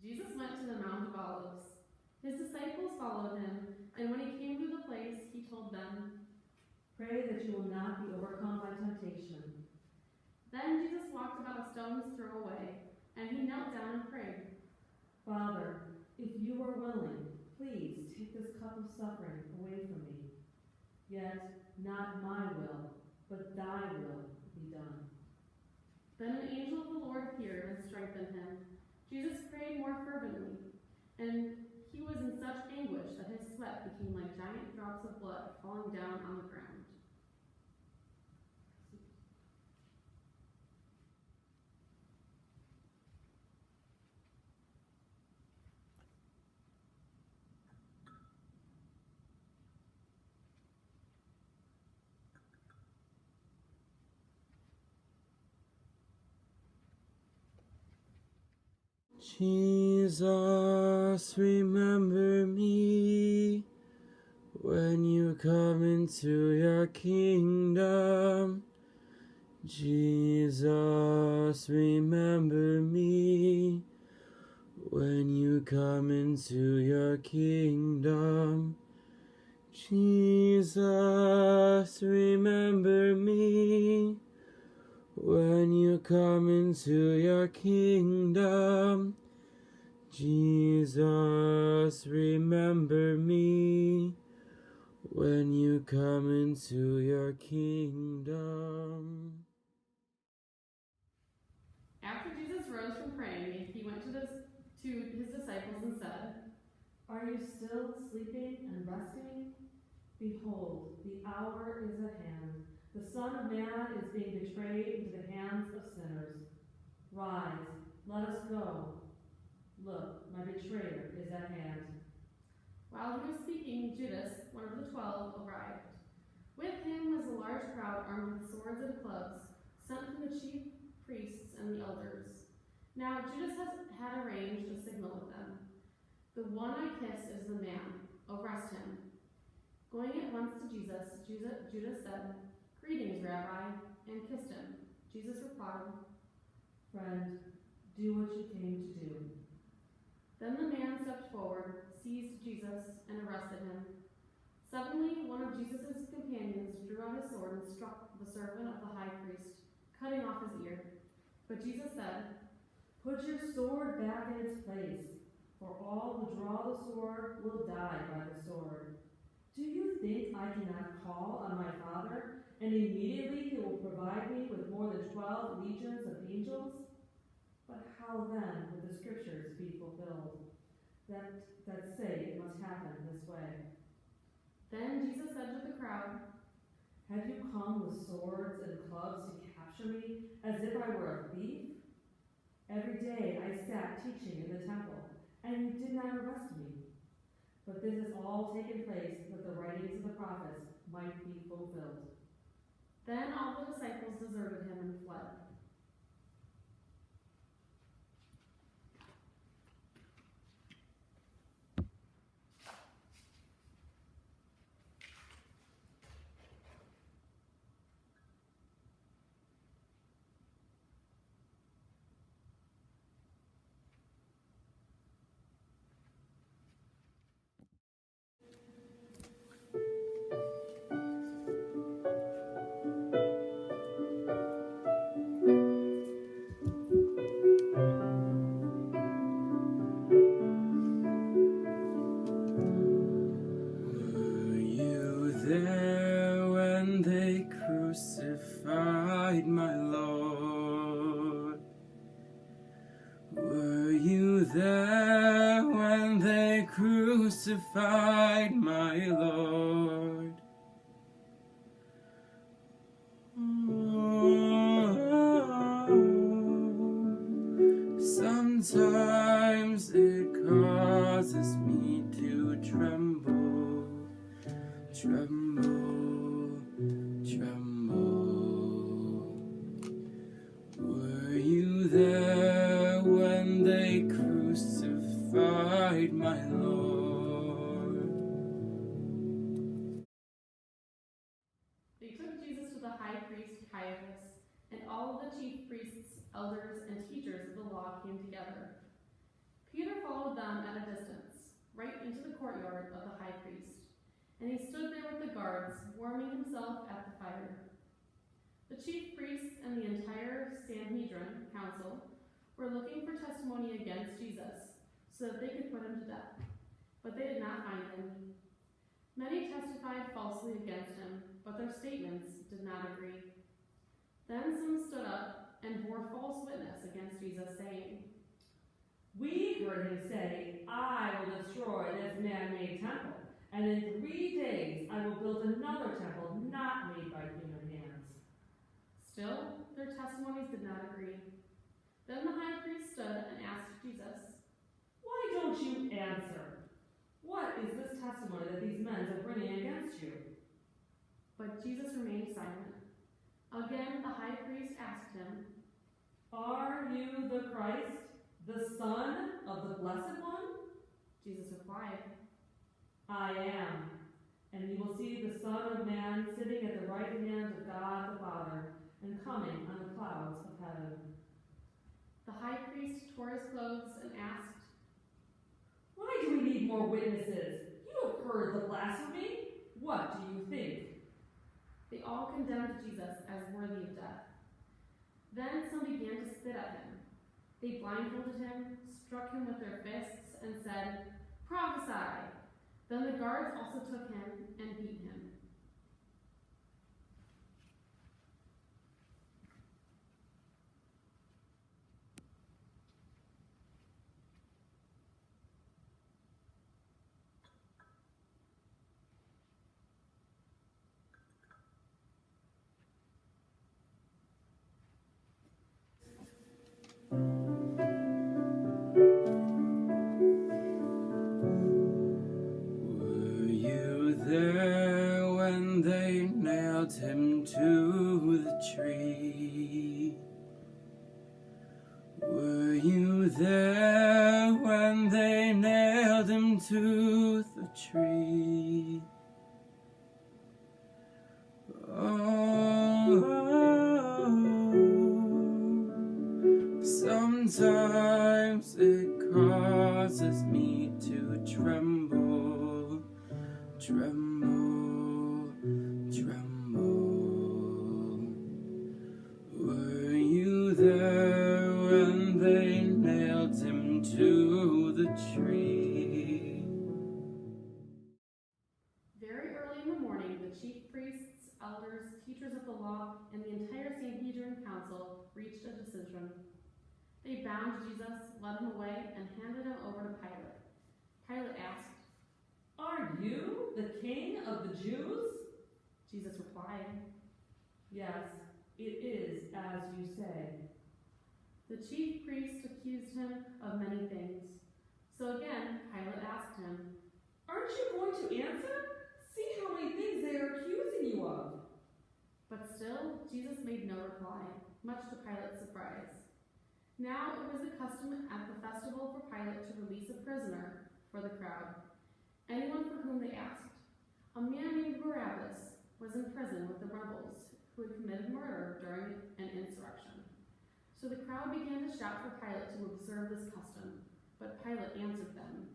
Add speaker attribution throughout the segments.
Speaker 1: Jesus went to the Mount of Olives. His disciples followed him, and when he came to the place, he told them,
Speaker 2: "Pray that you will not be overcome by temptation."
Speaker 1: Then Jesus walked about a stone's throw away, and he knelt down and prayed.
Speaker 2: "Father, if you are willing, please take this cup of suffering away from me. Yet not my will, but thy will be done."
Speaker 1: Then an angel of the Lord appeared and strengthened him. Jesus prayed more fervently, and he was in such anguish that his sweat became like giant drops of blood falling down on the ground.
Speaker 3: Jesus, remember me when you come into your kingdom. Jesus, remember me when you come into your kingdom. Jesus, remember me when you come into your kingdom. Jesus, remember me when you come into your kingdom.
Speaker 1: After Jesus rose from praying, he went to his disciples and said,
Speaker 2: "Are you still sleeping and resting? Behold, the hour is at hand. The Son of Man is being betrayed into the hands of sinners. Rise, let us go. Look, my betrayer is at hand."
Speaker 1: While he was speaking, Judas, one of the 12, arrived. With him was a large crowd armed with swords and clubs, sent from the chief priests and the elders. Now Judas had arranged a signal with them. "The one I kiss is the man. Arrest him." Going at once to Jesus, Judas said, "Greetings, Rabbi," and kissed him. Jesus replied,
Speaker 2: "Friend, do what you came to do."
Speaker 1: Then the man stepped forward, seized Jesus, and arrested him. Suddenly, one of Jesus' companions drew out his sword and struck the servant of the high priest, cutting off his ear. But Jesus said,
Speaker 2: "Put your sword back in its place, for all who draw the sword will die by the sword. Do you think I cannot call on my Father, and immediately he will provide me with more than 12 legions of angels? But how then would the scriptures be fulfilled that say it must happen this way?"
Speaker 1: Then Jesus said to the crowd,
Speaker 2: "Have you come with swords and clubs to capture me as if I were a thief? Every day I sat teaching in the temple, and you did not arrest me. But this has all taken place that the writings of the prophets might be fulfilled."
Speaker 1: Then all the disciples deserted him and fled.
Speaker 3: Crucified my Lord. Were you there when they crucified my Lord? Oh, sometimes it causes me to tremble, tremble, tremble. Were you there when they crucified my Lord?
Speaker 1: They took Jesus to the high priest Caiaphas, and all of the chief priests, elders, and teachers of the law came together. Peter followed them at a distance, right into the courtyard of the high priest, and he stood there with the guards, warming himself at the fire. The chief priests and the entire Sanhedrin council were looking for testimony against Jesus so that they could put him to death, but they did not find him. Many testified falsely against him, but their statements did not agree. Then some stood up and bore false witness against Jesus, saying,
Speaker 2: "We heard him say, 'I will destroy this man-made temple, and in 3 days I will build another temple not made by human hands.'"
Speaker 1: Still, their testimonies did not agree. Then the high priest stood and asked Jesus,
Speaker 2: "Why don't you answer? What is this testimony that these men are bringing against you?"
Speaker 1: but Jesus remained silent. Again, the high priest asked him,
Speaker 2: "Are you the Christ, the Son of the Blessed One?"
Speaker 1: Jesus replied,
Speaker 2: "I am, and you will see the Son of Man sitting at the right hand of God the Father, and coming on the clouds of heaven."
Speaker 1: The high priest tore his clothes and asked,
Speaker 2: "Why do we need more witnesses? You have heard the blasphemy. What do you think?"
Speaker 1: They all condemned Jesus as worthy of death. Then some began to spit at him. They blindfolded him, struck him with their fists, and said, "Prophesy!" Then the guards also took him and beat him.
Speaker 3: Were you there when they nailed him to the tree? Were you there when they nailed him to the tree? Oh, sometimes it causes me to tremble, tremble, tremble. Were you there when they nailed him to the tree?
Speaker 1: Very early in the morning, the chief priests, elders, teachers of the law, and the entire Sanhedrin council reached a decision. They bound Jesus, led him away, and handed him over to Pilate. Pilate asked,
Speaker 2: "Are you the King of the Jews?"
Speaker 1: Jesus replied,
Speaker 2: "Yes, it is as you say."
Speaker 1: The chief priests accused him of many things. So again, Pilate asked him,
Speaker 2: "Aren't you going to answer? See how many things they are accusing you of."
Speaker 1: but still Jesus made no reply, much to Pilate's surprise. Now it was the custom at the festival for Pilate to release a prisoner for the crowd, anyone for whom they asked. A man named Barabbas was in prison with the rebels who had committed murder during an insurrection. So the crowd began to shout for Pilate to observe this custom, but Pilate answered them,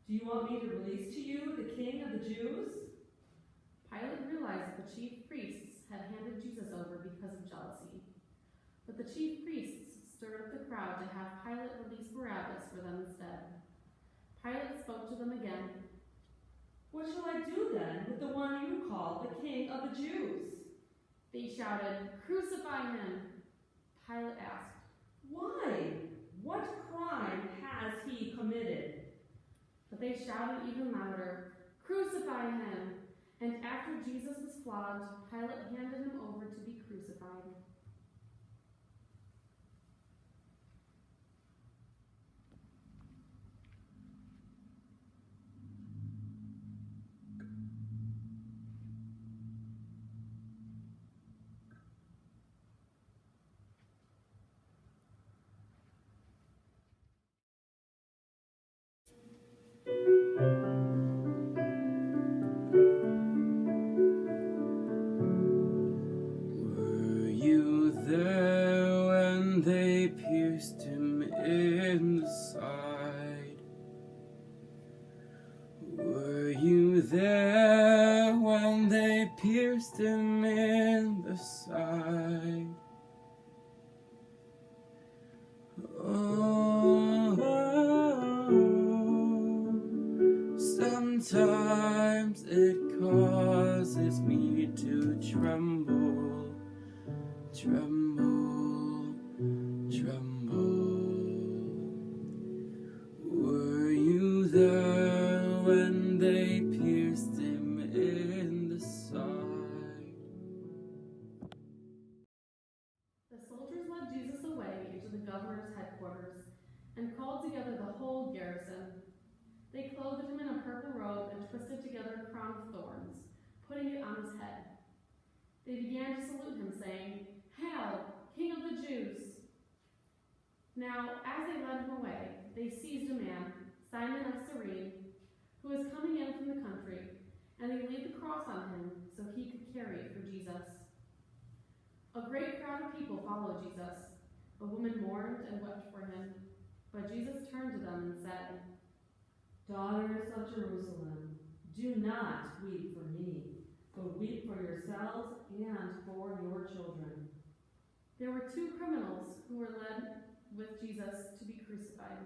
Speaker 2: "Do you want me to release to you the King of the Jews?"
Speaker 1: Pilate realized that the chief priests had handed Jesus over because of jealousy. But the chief priests stirred up the crowd to have Pilate release Barabbas for them instead. Pilate spoke to them again.
Speaker 2: "What shall I do then with the one you call the King of the Jews?"
Speaker 1: They shouted, "Crucify him!" Pilate asked,
Speaker 2: "Why? What crime has he committed?"
Speaker 1: but they shouted even louder, "Crucify him!" And after Jesus was flogged, Pilate handed him over to be crucified.
Speaker 3: Were you there when they pierced him in the side? side. Oh, sometimes it causes me to tremble, tremble, tremble. Were you there when they pierced him in the side?
Speaker 1: The soldiers led Jesus away into the governor's headquarters and called together the whole garrison. They clothed him in a purple robe and twisted together a crown of thorns, putting it on his head. They began to salute him, saying, "Hail, King of the Jews!" Now, as they led him away, they seized a man, Simon of Cyrene, who was coming in from the country, and they laid the cross on him so he could carry it for Jesus. A great crowd of people followed Jesus. The women mourned and wept for him, but Jesus turned to them and said,
Speaker 2: Daughters of Jerusalem, do not weep for me, but weep for yourselves and for your children.
Speaker 1: There were two criminals who were led with Jesus to be crucified.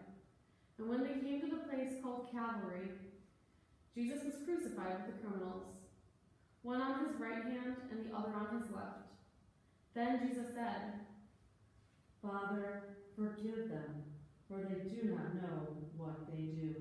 Speaker 1: And when they came to the place called Calvary, Jesus was crucified with the criminals, one on his right hand and the other on his left. Then Jesus said,
Speaker 2: Father, forgive them, for they do not know what they do.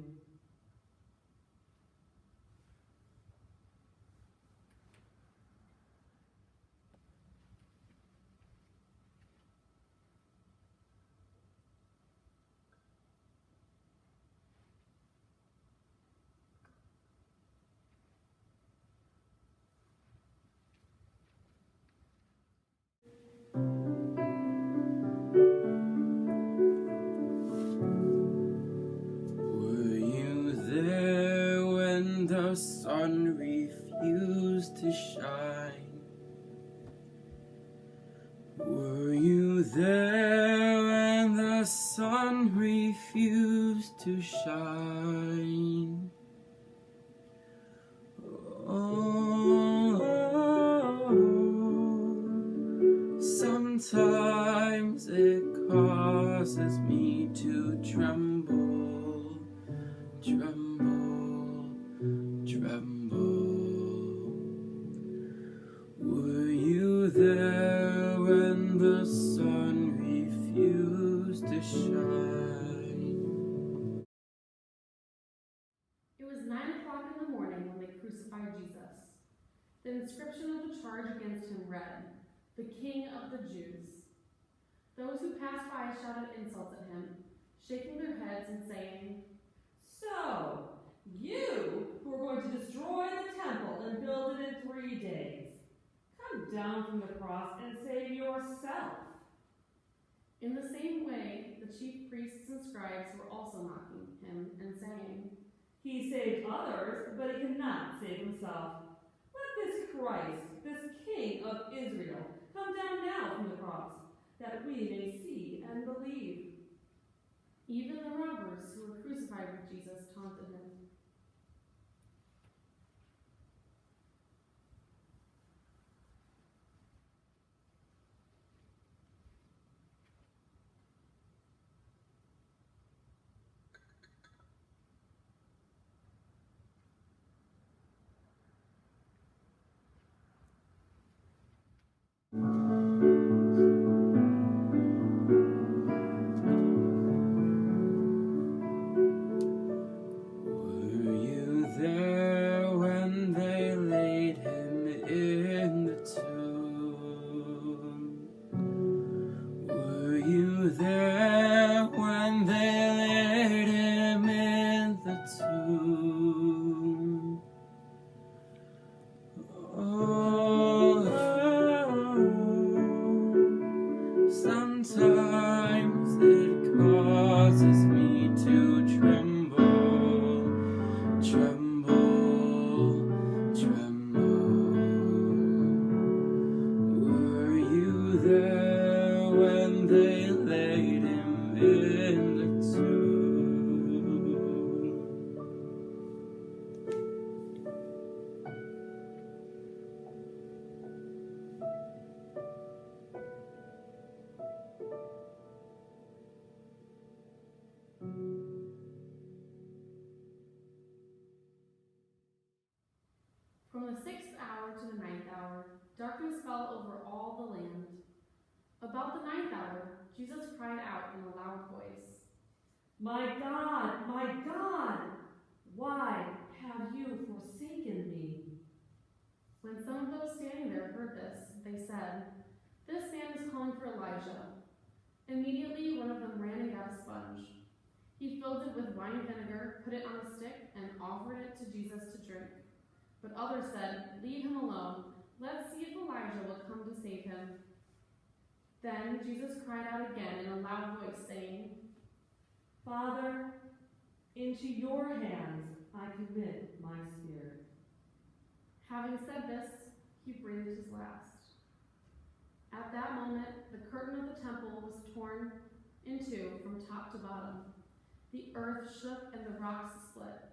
Speaker 3: Were you there when the sun refused to shine? Were you there when the sun refused to shine? Oh, sometimes it causes me to tremble, tremble, tremble. Were you there when the sun refused to shine?
Speaker 1: It was 9:00 in the morning when they crucified Jesus. The inscription of the charge against him read, "The King of the Jews." Those who passed by shouted insults at him, shaking their heads and saying,
Speaker 2: So, you who are going to destroy the temple and build it in 3 days, come down from the cross and save yourself.
Speaker 1: In the same way, the chief priests and scribes were also mocking him and saying,
Speaker 2: He saved others, but he cannot save himself. Let this Christ, this King of Israel, come down now from the cross, that we may see and believe.
Speaker 1: Even the robbers who were crucified with Jesus taunted him.
Speaker 3: Were you there when they laid him in the tomb? Were you there when they laid him in the tomb? Oh, sometimes it causes me to tremble, tremble, tremble. Were you there when they laid him in the tomb?
Speaker 1: Jesus cried out in a loud voice,
Speaker 2: my God, why have you forsaken me?"
Speaker 1: When some of those standing there heard this, they said, "This man is calling for Elijah." Immediately one of them ran and got a sponge. He filled it with wine vinegar, put it on a stick, and offered it to Jesus to drink. But others said, "Leave him alone. Let's see if Elijah will come to save him." Then Jesus cried out again in a loud voice, saying,
Speaker 2: "Father, into your hands I commit my spirit."
Speaker 1: Having said this, he breathed his last. At that moment, the curtain of the temple was torn in two from top to bottom. The earth shook and the rocks split.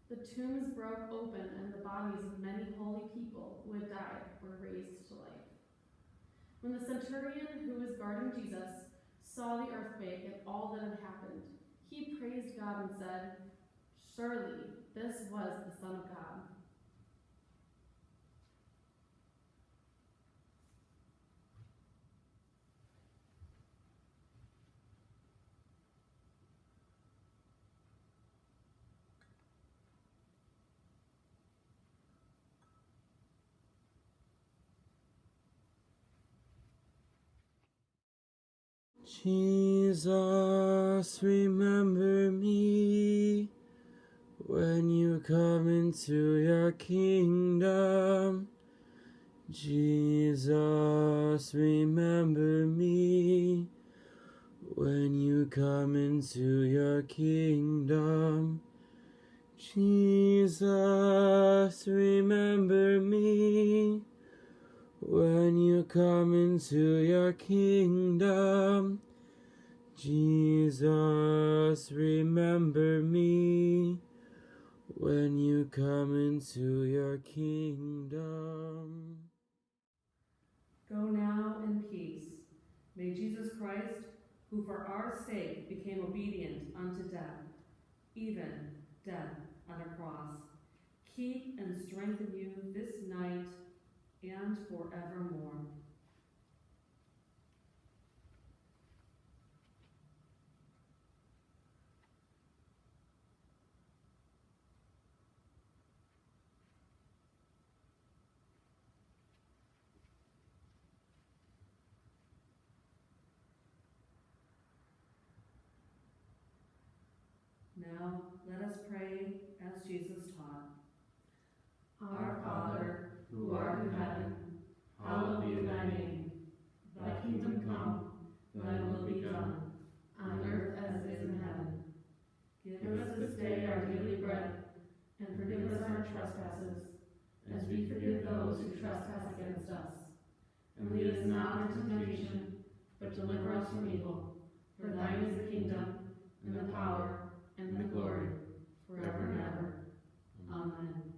Speaker 1: The tombs broke open and the bodies of many holy people who had died were raised to life. When the centurion who was guarding Jesus saw the earthquake and all that had happened, he praised God and said, "Surely this was the Son of God."
Speaker 3: Jesus, remember me when you come into your kingdom. Jesus, remember me when you come into your kingdom. Jesus, remember me when you come into your kingdom. Jesus, remember me when you come into your kingdom.
Speaker 2: Go now in peace. May Jesus Christ, who for our sake became obedient unto death, even death on a cross, keep and strengthen you this night and forevermore. Now let us pray as Jesus taught.
Speaker 1: Our Father, who art in heaven, hallowed be thy name. Thy kingdom come, thy will be done, on earth as it is in heaven. Give us this day our daily bread, and forgive us our trespasses, as we forgive those who trespass against us. And lead us not into temptation, but deliver us from evil. For thine is the kingdom, and the power, and the glory, forever and ever. Amen.